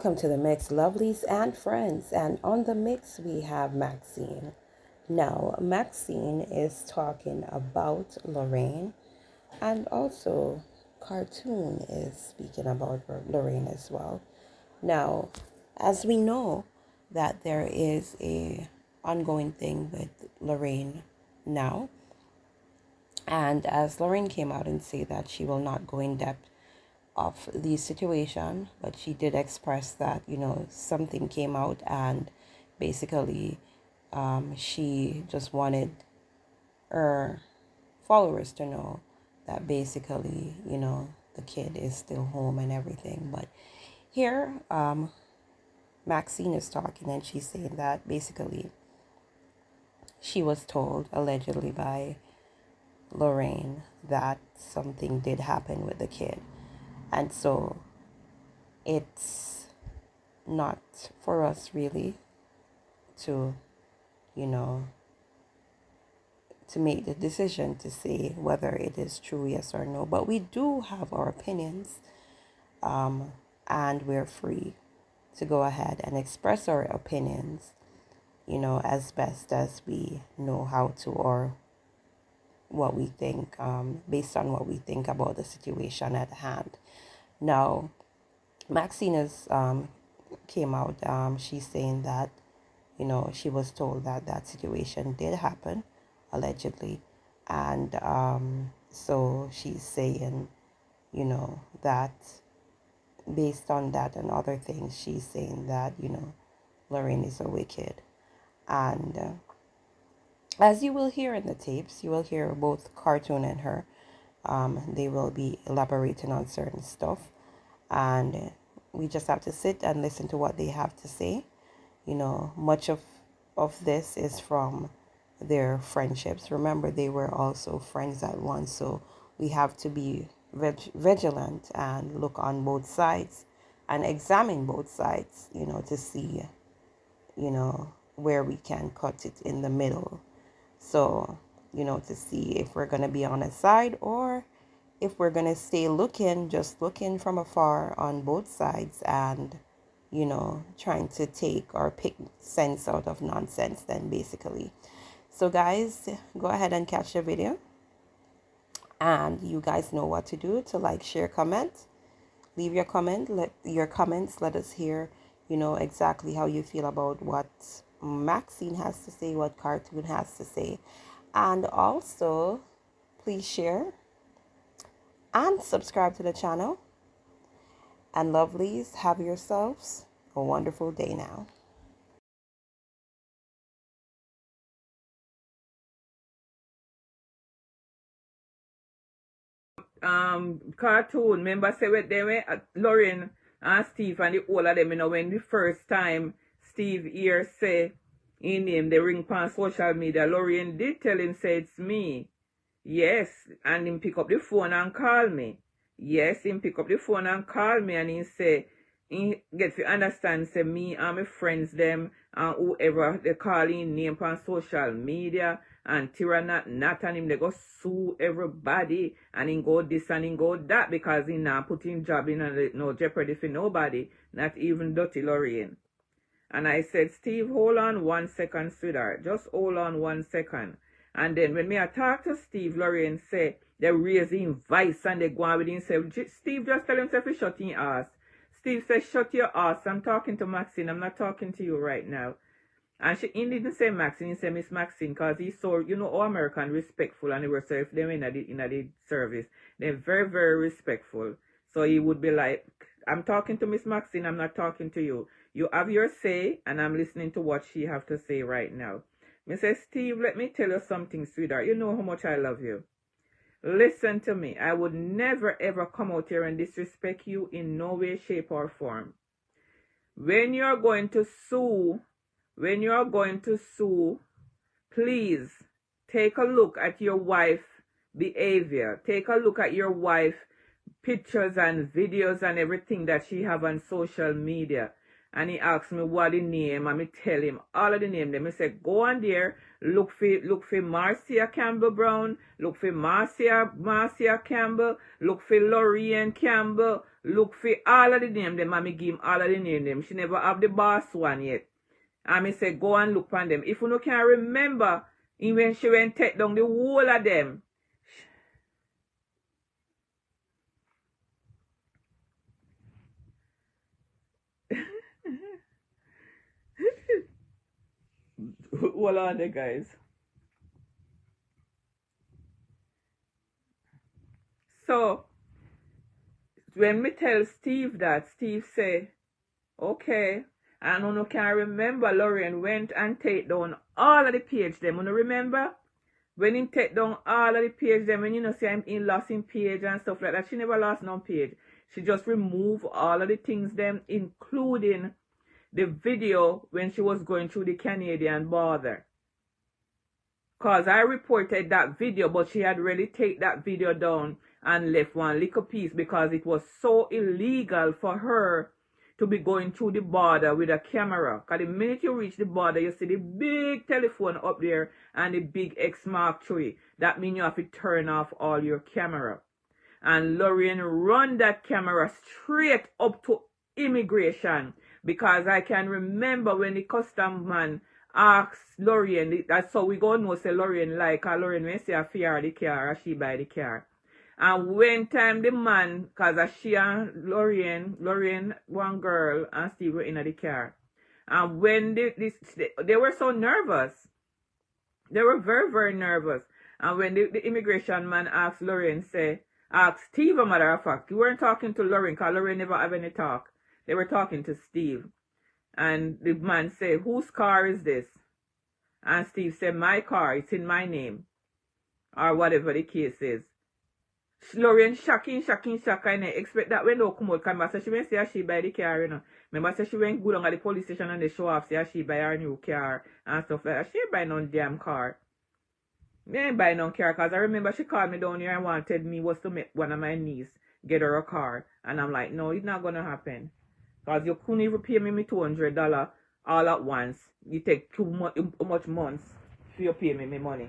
Welcome to the mix, lovelies and friends. And on the mix, we have Maxine. Now, Maxine is talking about Lorraine, and also Cartoon is speaking about Lorraine as well. Now, as we know that there is a ongoing thing with Lorraine now, and as Lorraine came out and say that she will not go in depth of the situation, but she did express that, something came out, and basically she just wanted her followers to know that basically, the kid is still home and everything. But here, Maxine is talking, and she's saying that basically she was told allegedly by Lorraine that something did happen with the kid. And so it's not for us really to, to make the decision to say whether it is true, yes or no. But we do have our opinions, and we're free to go ahead and express our opinions, as best as we know how to, or what we think, based on what we think about the situation at hand. Now, Maxine is, came out, she's saying that, she was told that that situation did happen, allegedly. And so she's saying, that based on that and other things, she's saying that, Lorraine is a wicked. And as you will hear in the tapes, you will hear both Cartoon and her. They will be elaborating on certain stuff, and we just have to sit and listen to what they have to say. Much of this is from their friendships. Remember, they were also friends at once, so we have to be vigilant and look on both sides and examine both sides, to see, where we can cut it in the middle. So, to see if we're going to be on a side, or if we're going to stay just looking from afar on both sides, and, trying to take or pick sense out of nonsense then, basically. So guys, go ahead and catch the video. And you guys know what to do: to like, share, comment. Leave your comment. Let us hear, exactly how you feel about what Maxine has to say, what Cartoon has to say. And also, please share and subscribe to the channel. And lovelies, have yourselves a wonderful day now. Cartoon, remember say with them, Lorraine and Steve and the whole of them, when the first time Steve here say in him, they ring on social media, Lorraine did tell him, say it's me. Yes, and him pick up the phone and call me. Yes, him pick up the phone and call me, and he say, he get to understand, say me and my friends them, and whoever they call in name on social media, and Tira not and him, they go sue everybody, and him go this and him go that, because he not put him job in no jeopardy for nobody, not even Dirty Lorraine. And I said, Steve, hold on 1 second, sweetheart. Just hold on 1 second. And then when I talk to Steve, Lorraine say, they raise him vice and they go on with himself. Steve just tell himself to shut his ass. Steve says, shut your ass. I'm talking to Maxine. I'm not talking to you right now. And he didn't say Maxine, he said Miss Maxine, because he's so, all American, respectful, and they were, so if they were in the service, they're very, very respectful. So he would be like, I'm talking to Miss Maxine, I'm not talking to you. You have your say, and I'm listening to what she have to say right now. Me say, Steve, let me tell you something, sweetheart. You know how much I love you. Listen to me. I would never, ever come out here and disrespect you in no way, shape, or form. When you're going to sue, please take a look at your wife's behavior. Take a look at your wife's pictures and videos and everything that she have on social media. And he asked me what the name, and me tell him all of the name. Then me say, go on there, look for Marcia Campbell Brown, look for Marcia Campbell, look for Lorraine Campbell, look for all of the name them, and me give him all of the name them. She never have the boss one yet. And me say, go and look on them. If you no can remember, even she went take down the whole of them. Hold on there, guys. So, when me tell Steve that, Steve say, okay, and you can remember Lorraine went and take down all of the page them. You remember? When he take down all of the page them, when you know see I'm in lost in page and stuff like that, she never lost no page. She just removed all of the things them, including the video when she was going through the Canadian border. Cause I reported that video, but she had really take that video down and left one little piece because it was so illegal for her to be going through the border with a camera. Because the minute you reach the border, you see the big telephone up there and the big X Mark III. That means you have to turn off all your camera. And Lorraine run that camera straight up to immigration. Because I can remember when the custom man asked Lorraine, that's how we go know say Lorraine like, because Lorraine when say a fear the car or she buy the car. And when time the man, because she and Lorraine, one girl, and Steve were in the car. And when they were so nervous. They were very, very nervous. And when the immigration man asked Lorraine, asked Steve, a matter of fact, you weren't talking to Lorraine, because Lorraine never have any talk. They were talking to Steve. And the man said, whose car is this? And Steve said, my car, it's in my name. Or whatever the case is. Lorraine shocking, and I expect that when they come out, come back, so she went say she buy the car, you know. Remember, say she went go down at the police station and they show off, say she buy her new car and stuff like that. She ain't buy no damn car. Me ain't buy no car, because I remember she called me down here and wanted me was to make one of my niece get her a car. And I'm like, no, it's not going to happen. Because you couldn't even pay me $200 all at once. You take too much months for you pay me money.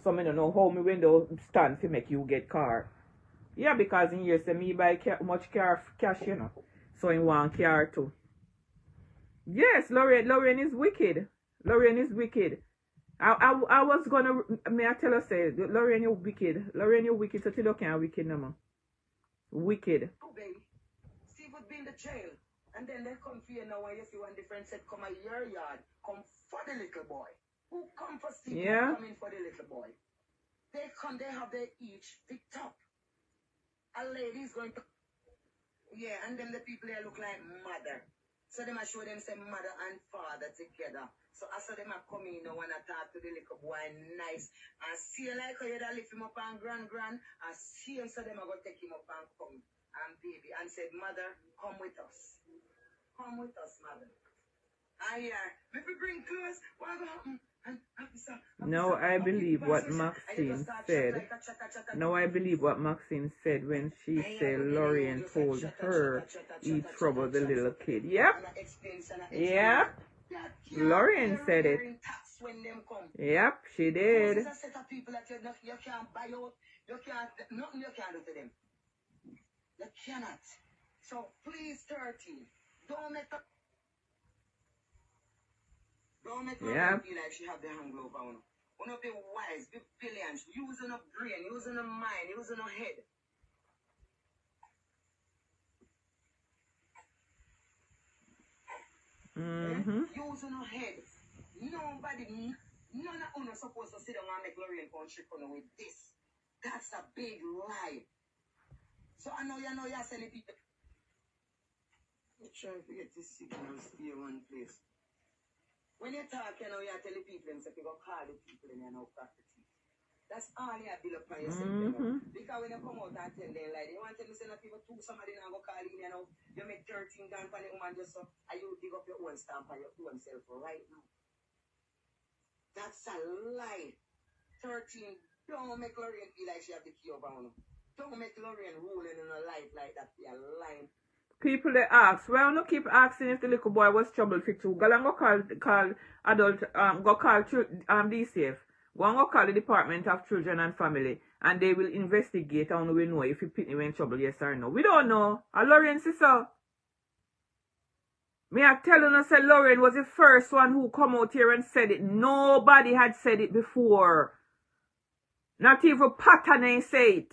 So I don't know how my window stand to make you get car. Yeah, because in here say me buy much car cash, you know. So in one car too. Yes, Lorraine is wicked. Lorraine is wicked. I was gonna, may I tell her say, Lorraine you wicked. Lorraine you wicked, so till you can't wicked no more. Wicked. Oh baby, Steve would be in the jail. And then they come for you now when you see one different set come a your yard. Come for the little boy. Who come for Steve? Yeah. Come in for the little boy. They come, they have their each picked up. A lady's going to, yeah, and then the people here look like mother. So them I show them say mother and father together. So I saw them I come in now and I talk to the little boy nice. And see like how you da lift him up and grand. And see him so them I go take him up and come and baby and said, mother, come with us. Come with us, mother. Ah yeah, if we bring clothes, what will happen? Now I believe what Maxine said. Now I believe what Maxine said when she said Lorraine told her he troubled the little kid. Yep. Yep. Lorraine said it. Yep, she did. You can't buy out. You can't, nothing you can do to them. You cannot. So please, 13, don't make her feel like she have the hand glove on. You know, be wise, be brilliant, using her brain, using her mind, using her head. Using her head. Nobody, none of us are supposed to sit down and make Lorraine country with this. That's a big lie. So I know you're selling people. I'm trying to get this signal stay one place. When you talk, you tell the people, so you go call the people and you know property. That's all you have built up for yourself. Because when you come out and tell them, like, you want to tell me say that people to somebody now go call in, you make 13 down for the woman just so, and you dig up your own stamp for your own self right now. That's a lie. 13, don't make Lorraine feel like she have the key over on. Don't make Lorraine ruling in her life like that. You're lying. People they ask, well, no keep asking if the little boy was trouble-free too. Go and go call adult, go call DCF. Go and go call the Department of Children and Family, and they will investigate and we know if he pitney went in trouble, yes or no. We don't know. And Lorraine says so. Me I tell you, say Lorraine was the first one who come out here and said it. Nobody had said it before. Not even Pattern say it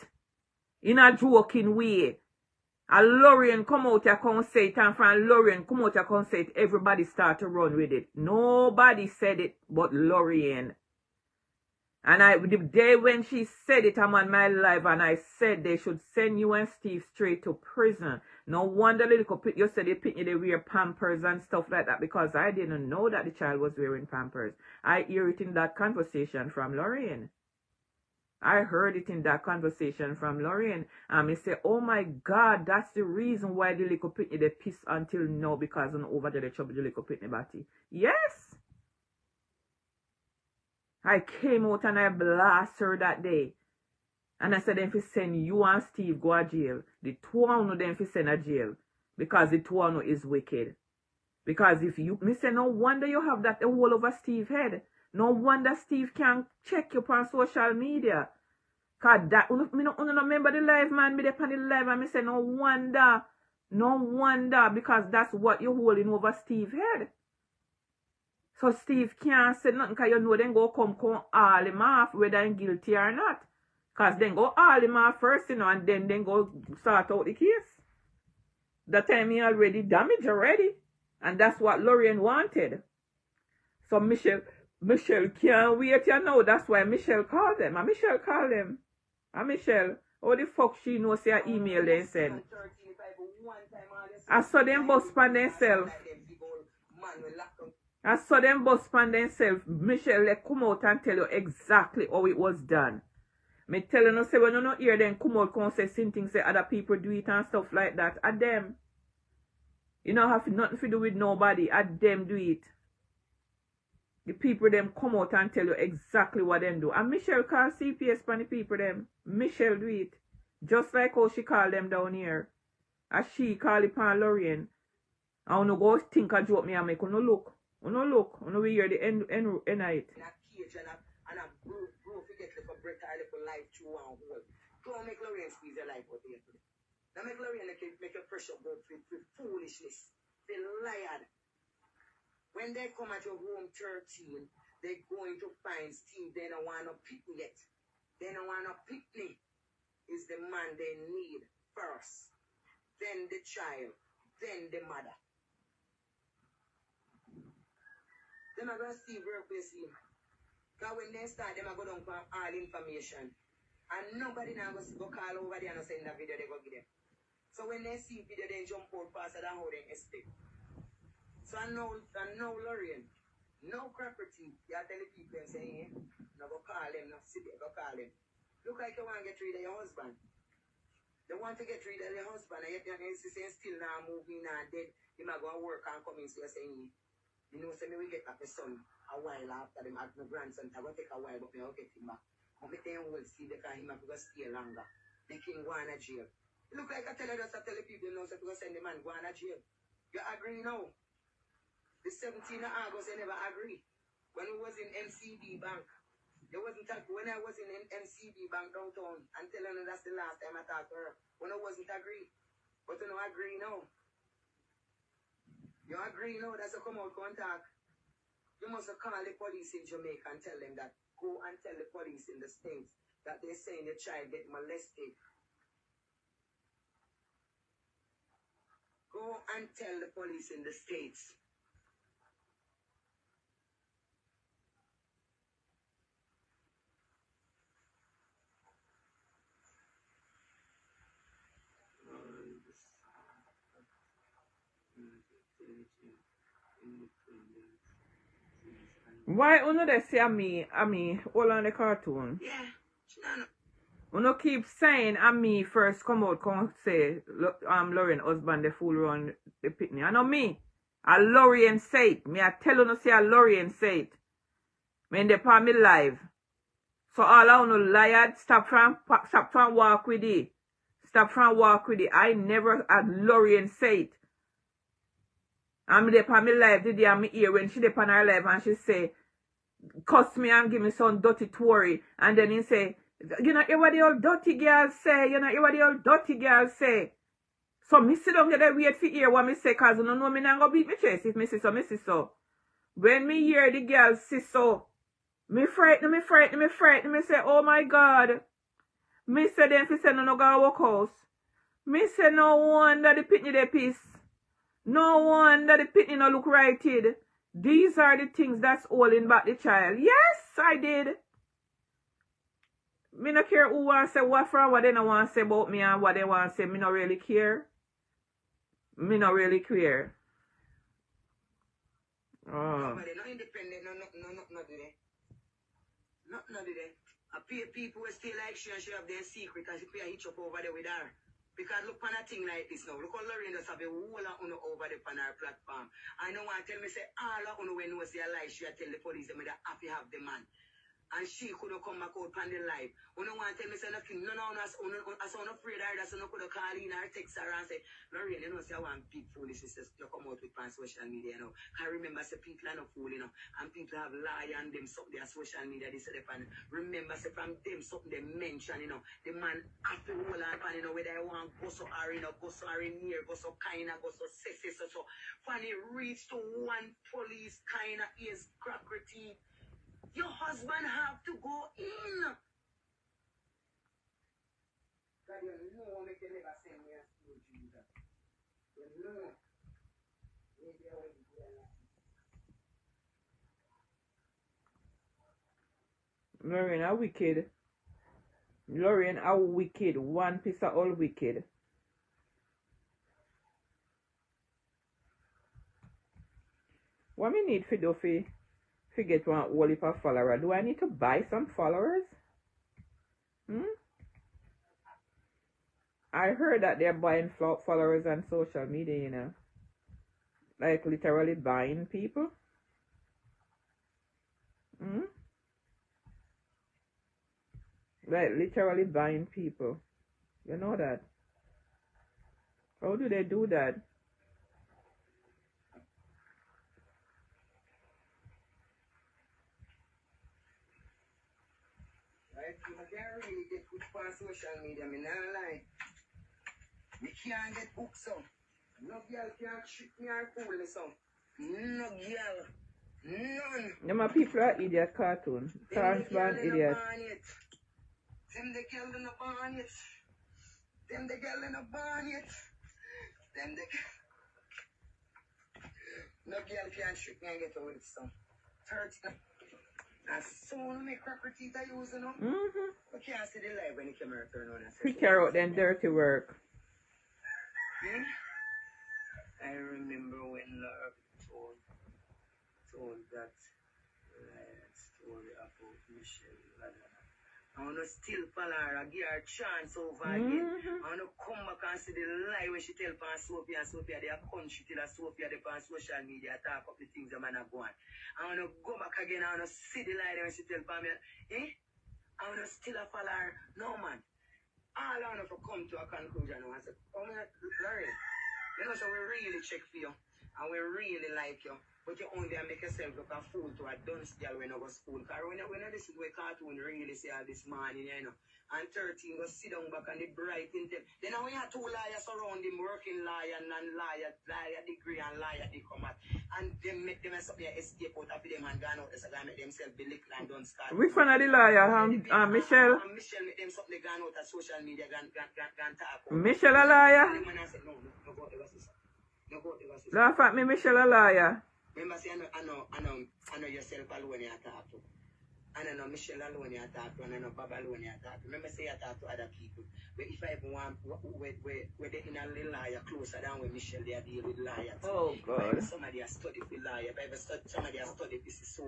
in a joking way. And Lorraine come out here come say it, and from Lorraine come out here come say it, everybody start to run with it. Nobody said it but Lorraine. And the day when she said it, I'm on my live, and I said they should send you and Steve straight to prison. No wonder little you said they wear Pampers and stuff like that, because I didn't know that the child was wearing Pampers. I hear it in that conversation from Lorraine. I heard it in that conversation from Lorraine. And I say, oh my God, that's the reason why the little pitney they piss until now, because on over there they trouble the little pitney body. Yes. I came out and I blast her that day. And I said, then if you send you and Steve go to jail, the two of them then if you send a jail. Because the two of them is wicked. Because if you, me say, no wonder you have that all over Steve's head. No wonder Steve can check you on social media. Because that, me no remember the live, man. Me dey on the live and me say, no wonder. No wonder. Because that's what you're holding over Steve's head. So Steve can't say nothing because you know then go come all him off whether he's guilty or not. Because then go all him off first, you know, and then go sort out the case. That time he already damaged already. And that's what Lorraine wanted. So Michelle can't wait, you know. That's why Michelle called them. And Michelle called them. And Michelle, how the fuck she know say her email they send? I saw them bust on themselves. I saw them bust on themselves. Michelle, they come out and tell you exactly how it was done. Me telling you, say when you not hear them come out and say something, say other people do it and stuff like that. At them. You don't have nothing to do with nobody. At them do it. The people them come out and tell you exactly what them do. And Michelle call CPS for the people them. Michelle do it. Just like how she call them down here. As she call it upon Lorraine. And you go think a joke me and make you no look. You no look. You no hear the end of it. And a bro forget to break a little life through one hole. Don't make Lorraine squeeze your life out there. Now make Lorraine make your pressure go for foolishness. They lied. When they come at your room 13, they're going to find Steve. They don't want to pick me yet. They don't want to pick me. Is the man they need first. Then the child. Then the mother. Then I go Steve replace him. Because when they start, they go down for all information. And nobody now go call over there and send that video, they go get them. So when they see video, they jump out faster than how they expect. So I know Lorraine, no property. You are telling people and saying, no go call them, no sit there, go call them. Look like you want to get rid of your husband. They want to get rid of your husband, and yet you're saying still now moving and dead. You might go and work and come in, so you're saying, you know, say me we get back the son a while after them at my grandson. I will take a while, but me I'll get him back. But me then will see the car him up because stay longer. The king go on a jail. It look like I tell the people now, so to send the man go on a jail. You agree now? The 17th of August, they never agree. When we was in MCB Bank, they wasn't talking. When I was in MCB Bank downtown, I'm telling her that's the last time I talked to her. When I wasn't agree. But you know, agree now. You agree now, that's a come out contact. You must call the police in Jamaica and tell them that. Go and tell the police in the States that they're saying the child get molested. Go and tell the police in the States. Why you know they say me, hold on the cartoon? Yeah. You keep saying me first come out come say Lorraine husband the fool run the picnic. I know me. A Lorraine say it. Me I tell you no say a Lorraine say it. When they put me live. So all I know liar stop from walk with it. Stop from walk with it. I never had Lorraine say it. I'm there on my live the day I'm here when she there on her live and she say, cuss me and give me some dirty Tory. And then he say, you know, hear what the old dirty girl say. You know, hear what the old dirty girl say. So me sit down there wait for hear what me say, cause you don't know me not go beat me chest if me say so, me say so. When me hear the girl say so, me frighten, me say, oh my God. Me say them fi say no go walk house. Me say no wonder the pitney they piss. No wonder the pitney no look righted. These are the things that's holding back the child. Yes, I did. Me no care who want to say what from what they no want to say about me and what they want to say. Me no really care. Me no really care. Oh. Nobody, no independent, no, do they? No, do they? I pay people who still like she and she have their secret and she pay a hitch up over there with her. Because look on a thing like this now. Look how Lorraine does have a whole of uno over there on her platform. I know one tell me say all of uno when you see a lie, she tell the police them that happy have the man. And she could have come back out on the live. Uno want tell me say nothing. No, as I'm afraid her that so no could have call in or text her and say, Lorraine, you know, say I want big foolishness you come out with on social media, you know. I remember say people are not fool, you know. And people have lie and them something their social media, they say they pan. Remember say from them something they mention, you know. The man have to hold on pan, you know, whether I want go so or you know, go so or near, go so kinda, go so sexy, so funny reach to one police kinda is cracker teeth. Your husband have to go in. God, you know me can never send me a school, Jesus. You know. Maybe I will do that. Lorraine are wicked. Lorraine are wicked. One piece of all wicked. What me need for do for get one whole heap of follower? Do I need to buy some followers? I heard that they're buying followers on social media, you know. Like literally buying people. Like literally buying people. You know that? How do they do that? Right? I can't really get good on social media, me not lie. Me can't get books so. No girl can't trick me or fool me so. No girl. None. Them people are idiot cartoon. Transparent idiot. Them the girl in the barn yet. Them the girl in the barn yet. Them the no girl can't trick me and get away with some. 30. As soon me cracker teeth I use, you know. We can't see the light when the camera turn on. Quick care out them dirty work. I remember when Laura told that story about Michelle. I want to still follow her, give her a chance over again. I want to come back and see the lie when she tell Pan Sophia and Sophia they are country till Sophia they on social media talk up the things the man are going. I want to go back again, I want to see the lie when she tell Pan I want to still follow her. No man. All I want to come to a conclusion and I say, oh man, Lorraine, you know, so we really check for you and we really like you. But you only make yourself look a fool to a dunce girl when you go to school. Because when you listen to a cartoon, really say all this morning, you know. And 13 go sit down back on the bright intel. Then when you have two liars around him, working liar and non-liar, liar degree and liar they come out. And them make them something escape out of them and gone out so they make themselves be licked and don't start. Which one are the liar? Michelle? Michelle make them something gone out of social media, gone talk. Michelle a liar? No go ever see. No go ever see. Laugh at me, Michelle a liar. Remember, say, I know yourself alone you talk to. And I know Michelle alone you talk to, and I know Baba alone you talk to. Remember, say you talk to other people. But if I even want, where they in a little liar closer than where Michelle they deal with liar. Oh, God. If somebody has studied with liar, if somebody has studied this is so